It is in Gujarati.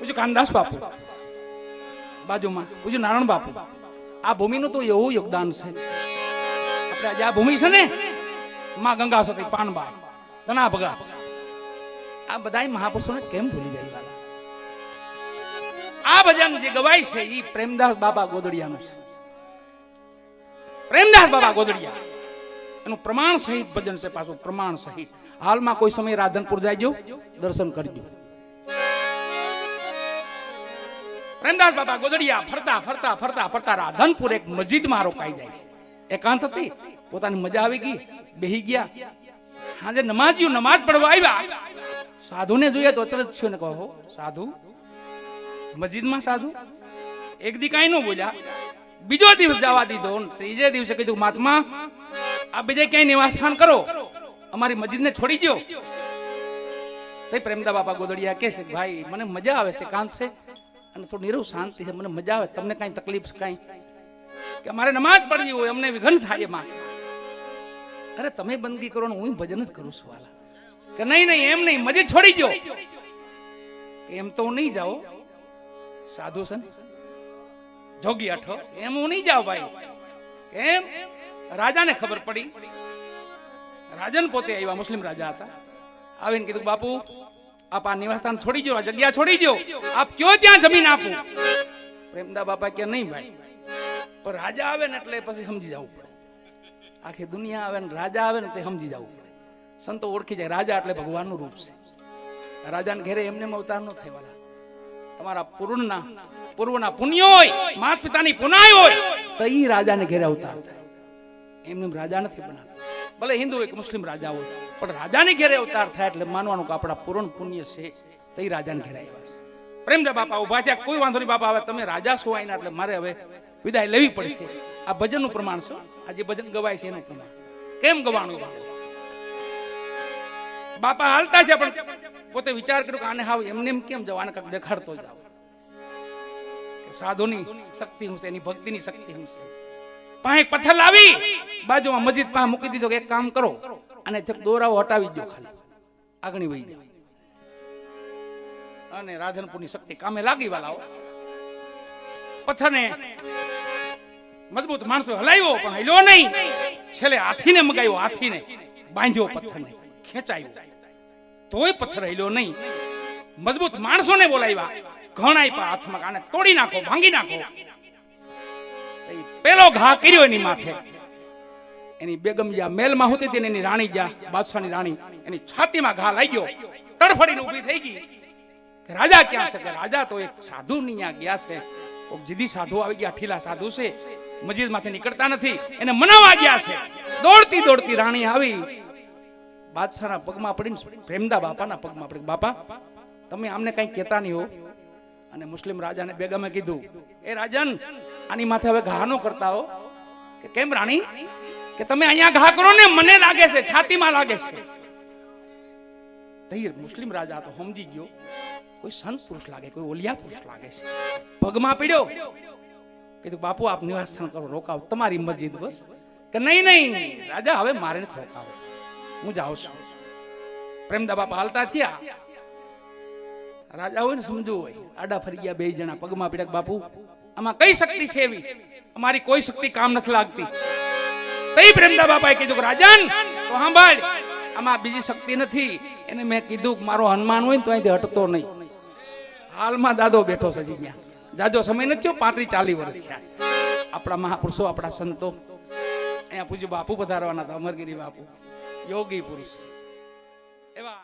પૂજ્ય કાનદાસ બાપુ બાજુમાં, પૂજ્ય નારાયણ બાપુ. આ ભૂમિનું તો એવું યોગદાન છે. આપણે આજે આ ભૂમિ છે ને, માં ગંગા સતી, પાનબાઈ, ધના ભગા, આ બધા મહાપુરુષોને કેમ ભૂલી જાય વાલા? આ ભજન જે ગવાય છે એ પ્રેમદાસ બાબા ગોદડિયાનું છે. પ્રેમદાસ બાબા ગોદડિયા એનું પ્રમાણ સહિત ભજન છે, પાછું પ્રમાણ સહિત. હાલમાં કોઈ સમય રાધનપુર જાયજો, દર્શન કરજો. પ્રેમદાસ બાબા ગોદડિયા ફરતા ફરતા ફરતા ફરતા રાધનપુર એક મસ્જિદમાં રોકાઈ જાય છે. એકાંત હતી, પોતાની મજા આવી ગઈ, બેહી ગયા. હાજે નમાજીઓ નમાજ પડવા આવ્યા. સાધુને જોઈએ તો અચરજ થયો ને, કહો સાધુ મસ્જિદમાં? સાધુ એક દી કાંઈ ન બોલ્યા. બીજો દિવસ જવા દીધો. ત્રીજે દિવસે કીધું, મહાત્મા આ બીજે ક્યાંય નિવાસસ્થાન કરો, અમારી મસ્જિદને છોડી દો. તો પ્રેમદાસ બાપા ગોદડિયા કહે છે, ભાઈ મને મજા આવે છે, કાંત છે અને થોડું નિરવ શાંતિ છે, મને મજા આવે. તમને કાંઈ તકલીફ કાંઈ કે અમારે નમાજ પડી હોય, અમને વિઘન થાય એમાં? અરે તમે બંદગી કરો ને હું ભજન જ કરું છું વાલા. કે નહીં નહીં એમ નહીં, મસ્જિદ છોડી દો. એમ તો હું નહીં જાઉં, સાધુ છે ને જોગી અઠો, એમ હું નહીં જાઉં ભાઈ. કેમ? રાજાને ખબર પડી. રાજન પોતે આવ્યા, મુસ્લિમ રાજા હતા. આવીને કીધું, બાપુ આપ આ નિવાસસ્થાન છોડી દો, આ જગ્યા છોડી દો, આપ કયો ત્યાં જમીન આપું. પ્રેમદાસ બાપા કે નહીં ભાઈ, પણ રાજા આવે ને એટલે પછી સમજી જવું પડે. આખી દુનિયા આવે ને રાજા આવે ને તે સમજી જવું પડે. સંતો ઓળખી જાય, રાજા એટલે ભગવાનનું રૂપ છે. રાજાને ઘેરે એમને અવતાર ન થાય વાલા. તમારા પૂર્વના પુણ્ય હોય, માતા પિતાની પુનાય હોય તો ઈ રાજાને ઘેરે અવતાર થાય. એમને રાજા નથી બનાવતા. ભલે હિન્દુ હોય કે મુસ્લિમ રાજા હોય, પણ રાજાને ઘેરે અવતાર થાય એટલે માનવાનું કે આપણા પૂર્ણ પુણ્ય છે તો ઈ રાજાને ઘેરે આવ્યા છે. પ્રેમદાસ બાપા ઉભા થયા, કોઈ વાંધો નહીં બાપા, હવે તમે રાજા છો આઈના, એટલે મારે હવે વિદાય લેવી પડશે. આ ભજનનું પ્રમાણ છે, આ જે ભજન ગવાય છે એનું પ્રમાણ. કેમ ગવાનું? બાપા હાલતા છે, પણ પોતે વિચાર કર્યો કે આને હાવ એમને એમ કેમ જવાને કાંઈક દેખાડતો જાવ. સાધુની શક્તિ હું છે, એની ભક્તિની શક્તિ હું છે. પાંચ પથ્થર લાવી બાજુમાં મસ્જિદ પાસે મૂકી દીધો કે એક કામ કરો, અને દોરાઓ હટાવી દો, ખાલી આગળ વહી જાવ. અને રાધનપુરની શક્તિ કામે લાગી વાલાઓ. પથ્થરને મજબૂત માણસો હલાવ્યો, પણ હલ્યો નહીં. છેલ્લે હાથીને મગાવ્યો, હાથીને બાંધ્યો, પથ્થરને ખેંચાયો, તોય પથ્થર હલ્યો નહીં. મજબૂત માણસોને બોલાવ્યા, ઘણ આપ્યા હાથમાં, આને તોડી નાખો, ભાંગી નાખો. પેલો ઘા કર્યો એની માથે. એની બેગમ જ્યાં મેલમાં હોતી હતી, એની રાણી જ્યાં બાદશાહની રાણી, એની છાતીમાં ઘા લાગ્યો. તડફડીને ઊભી થઈ ગઈ કે રાજા ક્યાં છે? કે રાજા તો એક સાધુ ની ત્યાં ગયા છે. કોક જીદી સાધુ આવી ગયા, ઠીલા સાધુ છે, મસ્જિદમાંથી નીકળતા નથી, એને મનાવવા ગયા છે. દોડતી દોડતી રાણી આવી, બાદશાહના પગમાં પડીને પ્રેમદાસ બાપાના પગમાં પડી, બાપા તમે આમને કઈ કહેતા નહીં હો. અને મુસ્લિમ રાજાને બેગમે કીધું, એ રાજન આની માથે હવે ઘા નો કરતા હો. કે કેમ રાણી? કે તમે અહીંયા ઘા કરો ને, મને લાગે છે છાતીમાં લાગે છે. તૈયાર મુસ્લિમ રાજા તો સમજી ગયો, કોઈ સંત પુરુષ લાગે, કોઈ ઓલિયા પુરુષ લાગે છે. પગમાં પડ્યો, કીધું બાપુ આપ નિવાસ સ્થાન કરો, રોકાવ તમારી મસ્જિદ બસ. કે નહીં નહીં રાજા, હવે મારે નથી રોકાવ, હું જાઉં છું. પ્રેમદાસ બાપા હાલતા થયા. રાજા હોય ને સમજવું હોય, આડા ફરી ગયા બે જણા, પગમાં પડ્યા, બાપુ આમાં કઈ શક્તિ છે એવી? અમારી કોઈ શક્તિ કામ નથી લાગતી. તઈ પ્રેમદાસ બાપાએ કીધું કે રાજન તો સાંભળ, આમાં બીજી શક્તિ નથી. એને મેં કીધું મારો હનુમાન હોય ને તો અહીંથી હટતો નહીં. હાલમાં દાદો બેઠો છે હજી ત્યાં, જાજો સમય નથી થયો, 35-40 વર્ષ થયા. આપણા મહાપુરુષો, આપણા સંતો અહીંયા પૂજ્ય બાપુ પધારવાના હતા, અમરગીરી બાપુ, યોગી પુરુષ એવા.